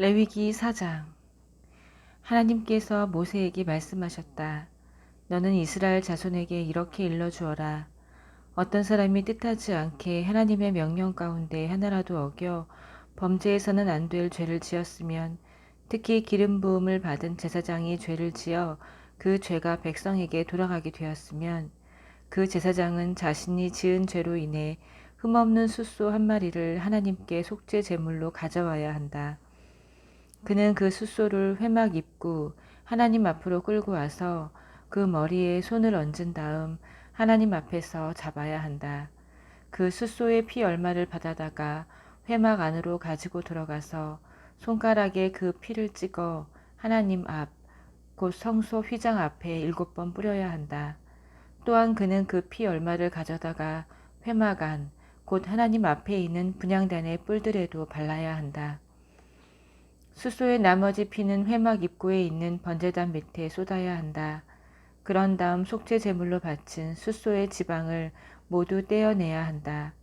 레위기 4장. 하나님께서 모세에게 말씀하셨다. 너는 이스라엘 자손에게 이렇게 일러주어라. 어떤 사람이 뜻하지 않게 하나님의 명령 가운데 하나라도 어겨 범죄해서는 안 될 죄를 지었으면, 특히 기름 부음을 받은 제사장이 죄를 지어 그 죄가 백성에게 돌아가게 되었으면, 그 제사장은 자신이 지은 죄로 인해 흠없는 숫소 한 마리를 하나님께 속죄 제물로 가져와야 한다. 그는 그 숫소를 회막 입구 하나님 앞으로 끌고 와서 그 머리에 손을 얹은 다음 하나님 앞에서 잡아야 한다. 그 숫소의 피 얼마를 받아다가 회막 안으로 가지고 들어가서 손가락에 그 피를 찍어 하나님 앞, 곧 성소 휘장 앞에 7번 뿌려야 한다. 또한 그는 그 피 얼마를 가져다가 회막 안, 곧 하나님 앞에 있는 분향단의 뿔들에도 발라야 한다. 숫소의 나머지 피는 회막 입구에 있는 번제단 밑에 쏟아야 한다. 그런 다음 속죄 제물로 바친 숫소의 지방을 모두 떼어내야 한다.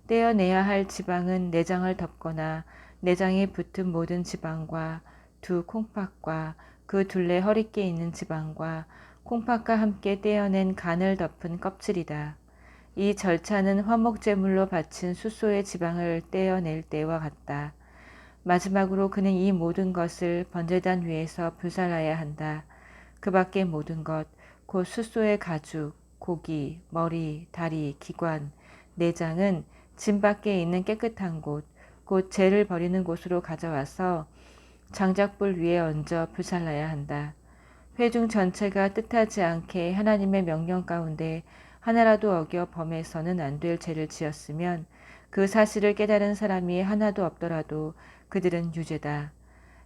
떼어내야 할 지방은 내장을 덮거나 내장에 붙은 모든 지방과 두 콩팥과 그 둘레 허리께 있는 지방과 콩팥과 함께 떼어낸 간을 덮은 껍질이다. 이 절차는 화목제물로 바친 숫소의 지방을 떼어낼 때와 같다. 마지막으로 그는 이 모든 것을 번제단 위에서 불살라야 한다. 그 밖의 모든 것, 곧 숫소의 가죽, 고기, 머리, 다리, 기관, 내장은 진 밖에 있는 깨끗한 곳, 곧 죄를 버리는 곳으로 가져와서 장작불 위에 얹어 불살라야 한다. 회중 전체가 뜻하지 않게 하나님의 명령 가운데 하나라도 어겨 범해서는 안 될 죄를 지었으면, 그 사실을 깨달은 사람이 하나도 없더라도 그들은 유죄다.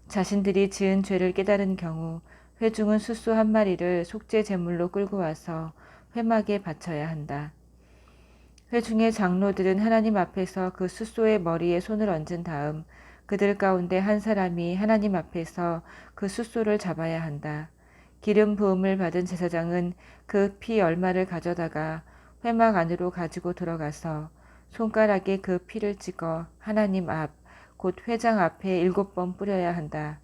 자신들이 지은 죄를 깨달은 경우 회중은 숫소 한 마리를 속죄 제물로 끌고 와서 회막에 바쳐야 한다. 회중의 장로들은 하나님 앞에서 그 숫소의 머리에 손을 얹은 다음 그들 가운데 한 사람이 하나님 앞에서 그 숫소를 잡아야 한다. 기름 부음을 받은 제사장은 그 피 얼마를 가져다가 회막 안으로 가지고 들어가서 손가락에 그 피를 찍어 하나님 앞, 곧 회장 앞에 7번 뿌려야 한다.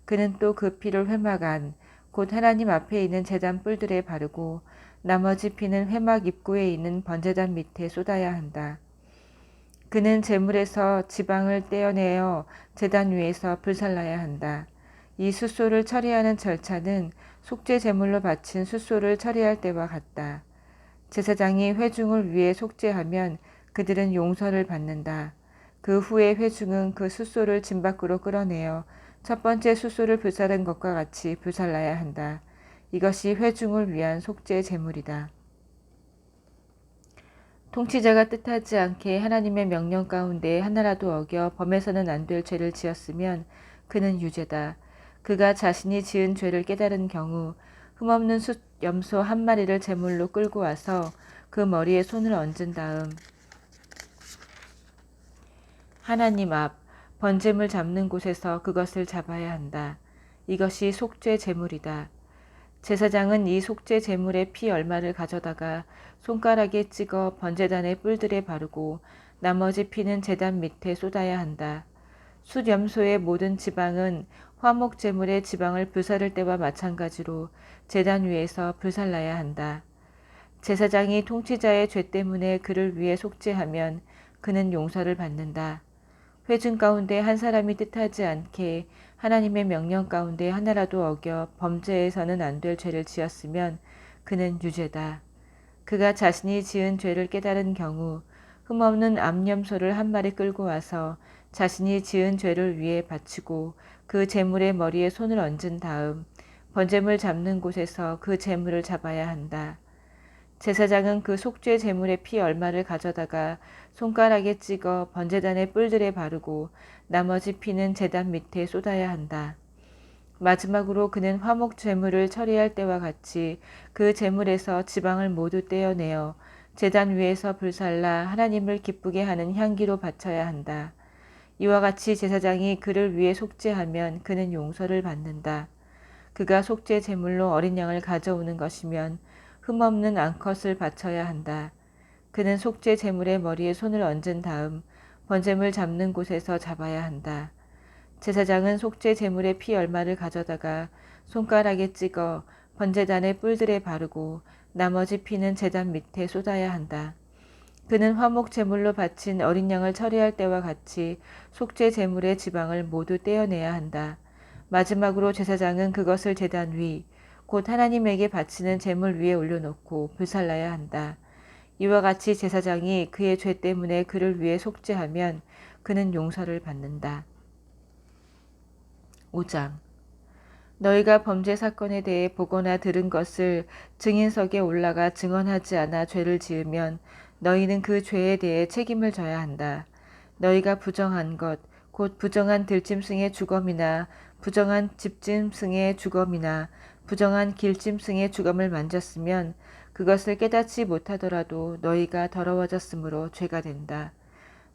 그는 또 그 피를 회막 안, 곧 하나님 앞에 있는 제단 뿔들에 바르고 나머지 피는 회막 입구에 있는 번제단 밑에 쏟아야 한다. 그는 제물에서 지방을 떼어내어 제단 위에서 불살라야 한다. 이 숫소를 처리하는 절차는 속죄 제물로 바친 숫소를 처리할 때와 같다. 제사장이 회중을 위해 속죄하면 그들은 용서를 받는다. 그 후에 회중은 그 숫소를 진 밖으로 끌어내어 첫 번째 숫소를 불살른 것과 같이 불살라야 한다. 이것이 회중을 위한 속죄 제물이다. 통치자가 뜻하지 않게 하나님의 명령 가운데 하나라도 어겨 범해서는 안 될 죄를 지었으면 그는 유죄다. 그가 자신이 지은 죄를 깨달은 경우 흠없는 염소 한 마리를 제물로 끌고 와서 그 머리에 손을 얹은 다음 하나님 앞 번제물 잡는 곳에서 그것을 잡아야 한다. 이것이 속죄 제물이다. 제사장은 이 속죄 제물의 피 얼마를 가져다가 손가락에 찍어 번제단의 뿔들에 바르고 나머지 피는 제단 밑에 쏟아야 한다. 숫염소의 모든 지방은 화목 제물의 지방을 불사를 때와 마찬가지로 제단 위에서 불살라야 한다. 제사장이 통치자의 죄 때문에 그를 위해 속죄하면 그는 용서를 받는다. 회중 가운데 한 사람이 뜻하지 않게 하나님의 명령 가운데 하나라도 어겨 범죄해서는 안 될 죄를 지었으면 그는 유죄다. 그가 자신이 지은 죄를 깨달은 경우 흠없는 암염소를 한 마리 끌고 와서 자신이 지은 죄를 위해 바치고 그 제물의 머리에 손을 얹은 다음 번제물 잡는 곳에서 그 제물을 잡아야 한다. 제사장은 그 속죄 제물의 피 얼마를 가져다가 손가락에 찍어 번제단의 뿔들에 바르고 나머지 피는 제단 밑에 쏟아야 한다. 마지막으로 그는 화목 제물을 처리할 때와 같이 그 제물에서 지방을 모두 떼어내어 제단 위에서 불살라 하나님을 기쁘게 하는 향기로 바쳐야 한다. 이와 같이 제사장이 그를 위해 속죄하면 그는 용서를 받는다. 그가 속죄 제물로 어린 양을 가져오는 것이면 흠없는 암컷을 바쳐야 한다. 그는 속죄 제물의 머리에 손을 얹은 다음 번제물 잡는 곳에서 잡아야 한다. 제사장은 속죄 제물의 피 얼마를 가져다가 손가락에 찍어 번제단의 뿔들에 바르고 나머지 피는 제단 밑에 쏟아야 한다. 그는 화목 제물로 바친 어린 양을 처리할 때와 같이 속죄 제물의 지방을 모두 떼어내야 한다. 마지막으로 제사장은 그것을 제단 위, 곧 하나님에게 바치는 제물 위에 올려놓고 불살라야 한다. 이와 같이 제사장이 그의 죄 때문에 그를 위해 속죄하면 그는 용서를 받는다. 5장. 너희가 범죄 사건에 대해 보거나 들은 것을 증인석에 올라가 증언하지 않아 죄를 지으면 너희는 그 죄에 대해 책임을 져야 한다. 너희가 부정한 것, 곧 부정한 들짐승의 주검이나 부정한 집짐승의 주검이나 부정한 길짐승의 주검을 만졌으면 그것을 깨닫지 못하더라도 너희가 더러워졌으므로 죄가 된다.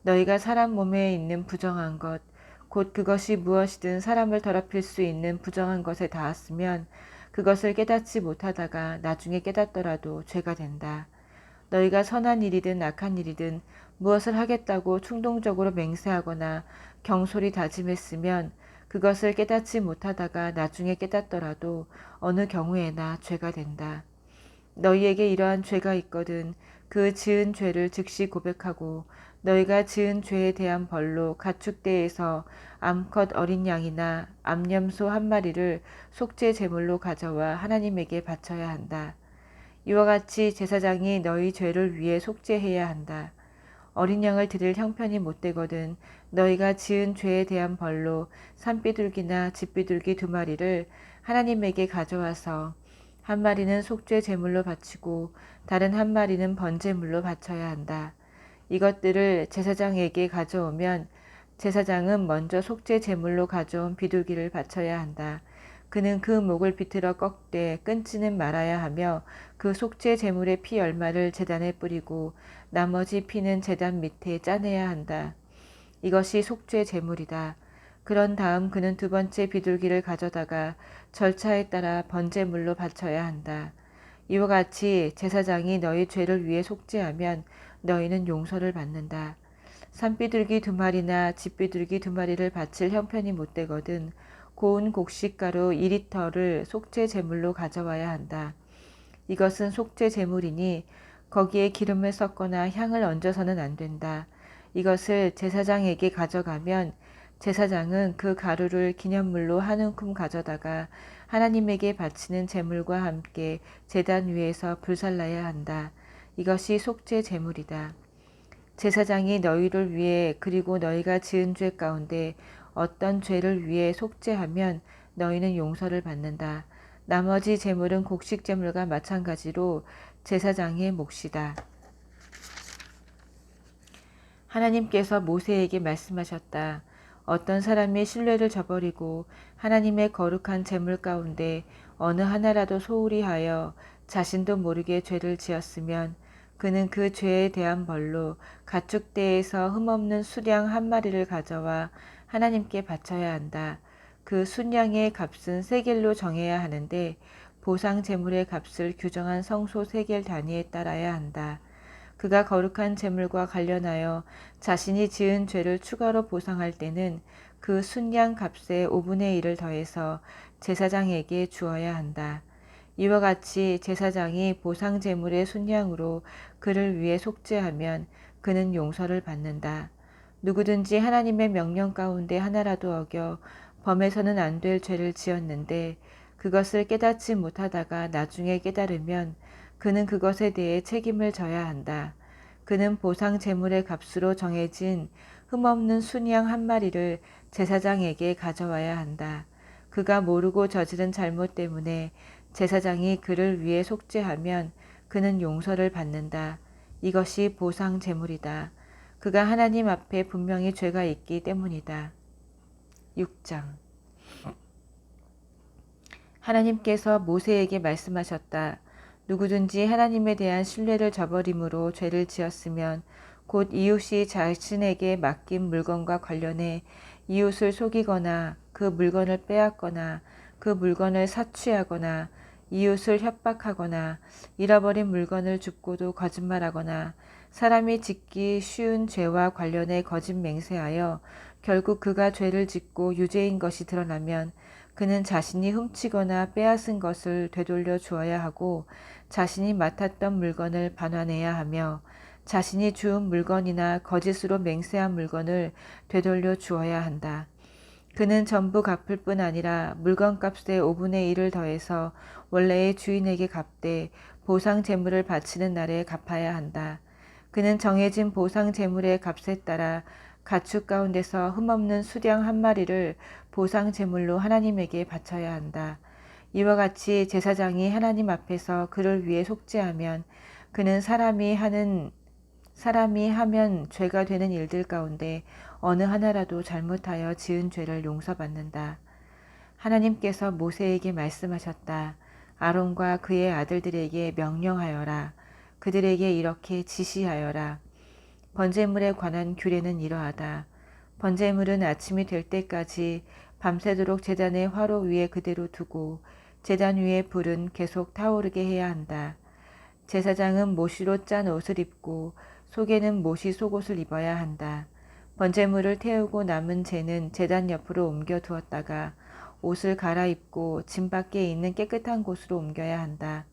너희가 사람 몸에 있는 부정한 것, 곧 그것이 무엇이든 사람을 더럽힐 수 있는 부정한 것에 닿았으면 그것을 깨닫지 못하다가 나중에 깨닫더라도 죄가 된다. 너희가 선한 일이든 악한 일이든 무엇을 하겠다고 충동적으로 맹세하거나 경솔히 다짐했으면 그것을 깨닫지 못하다가 나중에 깨닫더라도 어느 경우에나 죄가 된다. 너희에게 이러한 죄가 있거든 그 지은 죄를 즉시 고백하고 너희가 지은 죄에 대한 벌로 가축대에서 암컷 어린 양이나 암염소 한 마리를 속죄 제물로 가져와 하나님에게 바쳐야 한다. 이와 같이 제사장이 너희 죄를 위해 속죄해야 한다. 어린 양을 드릴 형편이 못되거든 너희가 지은 죄에 대한 벌로 산비둘기나 집비둘기 2마리를 하나님에게 가져와서 한 마리는 속죄 제물로 바치고 다른 한 마리는 번제물로 바쳐야 한다. 이것들을 제사장에게 가져오면 제사장은 먼저 속죄 제물로 가져온 비둘기를 바쳐야 한다. 그는 그 목을 비틀어 꺾되 끊지는 말아야 하며 그 속죄 제물의 피 얼마를 제단에 뿌리고 나머지 피는 제단 밑에 짜내야 한다. 이것이 속죄 제물이다. 그런 다음 그는 2번째 비둘기를 가져다가 절차에 따라 번제물로 바쳐야 한다. 이와 같이 제사장이 너희 죄를 위해 속죄하면 너희는 용서를 받는다. 산비둘기 2마리나 집비둘기 2마리를 바칠 형편이 못되거든 고운 곡식가루 2리터를 속죄 제물로 가져와야 한다. 이것은 속죄 제물이니 거기에 기름을 섞거나 향을 얹어서는 안 된다. 이것을 제사장에게 가져가면 제사장은 그 가루를 기념물로 한 움큼 가져다가 하나님에게 바치는 제물과 함께 제단 위에서 불살라야 한다. 이것이 속죄 제물이다. 제사장이 너희를 위해 그리고 너희가 지은 죄 가운데 어떤 죄를 위해 속죄하면 너희는 용서를 받는다. 나머지 제물은 곡식 제물과 마찬가지로 제사장의 몫이다. 하나님께서 모세에게 말씀하셨다. 어떤 사람이 신뢰를 저버리고 하나님의 거룩한 제물 가운데 어느 하나라도 소홀히 하여 자신도 모르게 죄를 지었으면 그는 그 죄에 대한 벌로 가축대에서 흠없는 수량 한 마리를 가져와 하나님께 바쳐야 한다. 그 순양의 값은 세겔로 정해야 하는데 보상 제물의 값을 규정한 성소 세겔 단위에 따라야 한다. 그가 거룩한 제물과 관련하여 자신이 지은 죄를 추가로 보상할 때는 그 순양 값의 5분의 1을 더해서 제사장에게 주어야 한다. 이와 같이 제사장이 보상 제물의 순양으로 그를 위해 속죄하면 그는 용서를 받는다. 누구든지 하나님의 명령 가운데 하나라도 어겨 범해서는 안 될 죄를 지었는데 그것을 깨닫지 못하다가 나중에 깨달으면 그는 그것에 대해 책임을 져야 한다. 그는 보상 제물의 값으로 정해진 흠없는 순양 한 마리를 제사장에게 가져와야 한다. 그가 모르고 저지른 잘못 때문에 제사장이 그를 위해 속죄하면 그는 용서를 받는다. 이것이 보상 제물이다. 그가 하나님 앞에 분명히 죄가 있기 때문이다. 6장. 하나님께서 모세에게 말씀하셨다. 누구든지 하나님에 대한 신뢰를 저버림으로 죄를 지었으면 곧 이웃이 자신에게 맡긴 물건과 관련해 이웃을 속이거나 그 물건을 빼앗거나 그 물건을 사취하거나 이웃을 협박하거나 잃어버린 물건을 줍고도 거짓말하거나 사람이 짓기 쉬운 죄와 관련해 거짓 맹세하여 결국 그가 죄를 짓고 유죄인 것이 드러나면 그는 자신이 훔치거나 빼앗은 것을 되돌려 주어야 하고 자신이 맡았던 물건을 반환해야 하며 자신이 주운 물건이나 거짓으로 맹세한 물건을 되돌려 주어야 한다. 그는 전부 갚을 뿐 아니라 물건값의 5분의 1을 더해서 원래의 주인에게 갚되 보상 재물을 바치는 날에 갚아야 한다. 그는 정해진 보상 재물의 값에 따라 가축 가운데서 흠없는 수량 한 마리를 보상 제물로 하나님에게 바쳐야 한다. 이와 같이 제사장이 하나님 앞에서 그를 위해 속죄하면 그는 사람이 하면 죄가 되는 일들 가운데 어느 하나라도 잘못하여 지은 죄를 용서받는다. 하나님께서 모세에게 말씀하셨다. 아론과 그의 아들들에게 명령하여라. 그들에게 이렇게 지시하여라. 번제물에 관한 규례는 이러하다. 번제물은 아침이 될 때까지 밤새도록 제단의 화로 위에 그대로 두고 제단 위에 불은 계속 타오르게 해야 한다. 제사장은 모시로 짠 옷을 입고 속에는 모시 속옷을 입어야 한다. 번제물을 태우고 남은 재는 제단 옆으로 옮겨 두었다가 옷을 갈아입고 진 밖에 있는 깨끗한 곳으로 옮겨야 한다.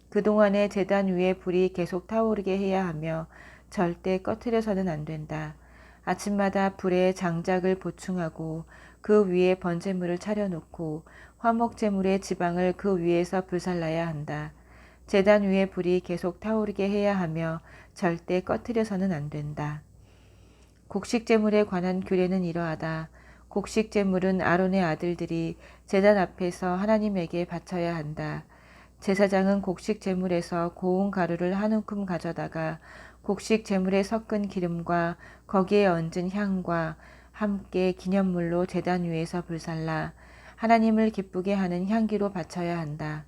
그동안에 제단 위에 불이 계속 타오르게 해야 하며 절대 꺼트려서는 안 된다. 아침마다 불에 장작을 보충하고 그 위에 번제물을 차려놓고 화목제물의 지방을 그 위에서 불살라야 한다. 제단 위에 불이 계속 타오르게 해야 하며 절대 꺼트려서는 안 된다. 곡식제물에 관한 규례는 이러하다. 곡식제물은 아론의 아들들이 제단 앞에서 하나님에게 바쳐야 한다. 제사장은 곡식제물에서 고운 가루를 한 움큼 가져다가 곡식제물에 섞은 기름과 거기에 얹은 향과 함께 기념물로 제단 위에서 불살라 하나님을 기쁘게 하는 향기로 바쳐야 한다.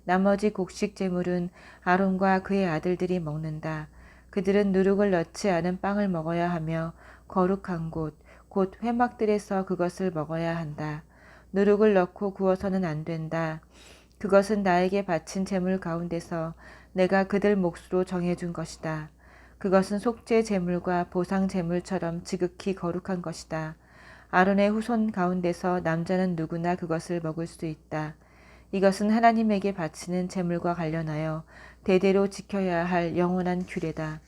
나머지 곡식제물은 아론과 그의 아들들이 먹는다. 그들은 누룩을 넣지 않은 빵을 먹어야 하며 거룩한 곳, 곧 회막들에서 그것을 먹어야 한다. 누룩을 넣고 구워서는 안 된다. 그것은 나에게 바친 제물 가운데서 내가 그들 몫으로 정해준 것이다. 그것은 속죄 제물과 보상 제물처럼 지극히 거룩한 것이다. 아론의 후손 가운데서 남자는 누구나 그것을 먹을 수 있다. 이것은 하나님에게 바치는 제물과 관련하여 대대로 지켜야 할 영원한 규례다.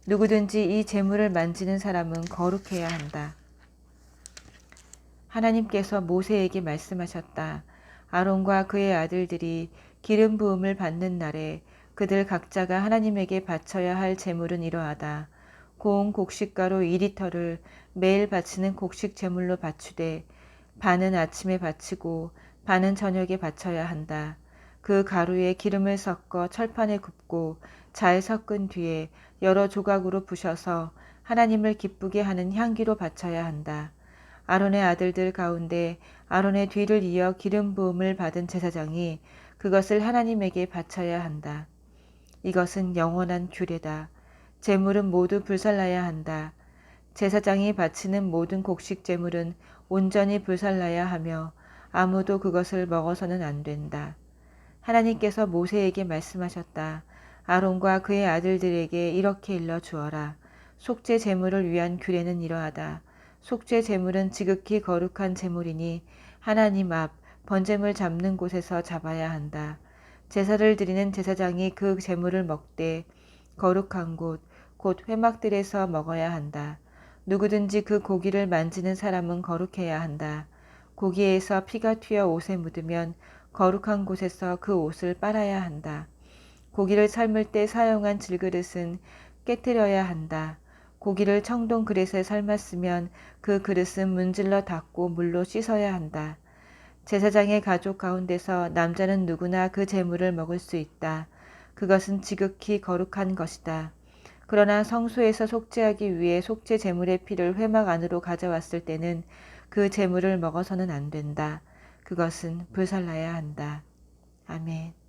누구든지 이 제물을 만지는 사람은 거룩해야 한다. 하나님께서 모세에게 말씀하셨다. 아론과 그의 아들들이 기름 부음을 받는 날에 그들 각자가 하나님에게 바쳐야 할 제물은 이러하다. 고운 곡식가루 2리터를 매일 바치는 곡식 제물로 바치되 반은 아침에 바치고 반은 저녁에 바쳐야 한다. 그 가루에 기름을 섞어 철판에 굽고 잘 섞은 뒤에 여러 조각으로 부셔서 하나님을 기쁘게 하는 향기로 바쳐야 한다. 아론의 아들들 가운데 아론의 뒤를 이어 기름 부음을 받은 제사장이 그것을 하나님에게 바쳐야 한다. 이것은 영원한 규례다. 제물은 모두 불살라야 한다. 제사장이 바치는 모든 곡식 제물은 온전히 불살라야 하며 아무도 그것을 먹어서는 안 된다. 하나님께서 모세에게 말씀하셨다. 아론과 그의 아들들에게 이렇게 일러 주어라. 속죄 제물을 위한 규례는 이러하다. 속죄 제물은 지극히 거룩한 제물이니 하나님 앞 번제물 잡는 곳에서 잡아야 한다. 제사를 드리는 제사장이 그 제물을 먹되 거룩한 곳, 곧 회막들에서 먹어야 한다. 누구든지 그 고기를 만지는 사람은 거룩해야 한다. 고기에서 피가 튀어 옷에 묻으면 거룩한 곳에서 그 옷을 빨아야 한다. 고기를 삶을 때 사용한 질그릇은 깨뜨려야 한다. 고기를 청동 그릇에 삶았으면 그 그릇은 문질러 닦고 물로 씻어야 한다. 제사장의 가족 가운데서 남자는 누구나 그 제물을 먹을 수 있다. 그것은 지극히 거룩한 것이다. 그러나 성소에서 속죄하기 위해 속죄 제물의 피를 회막 안으로 가져왔을 때는 그 제물을 먹어서는 안 된다. 그것은 불살라야 한다. 아멘.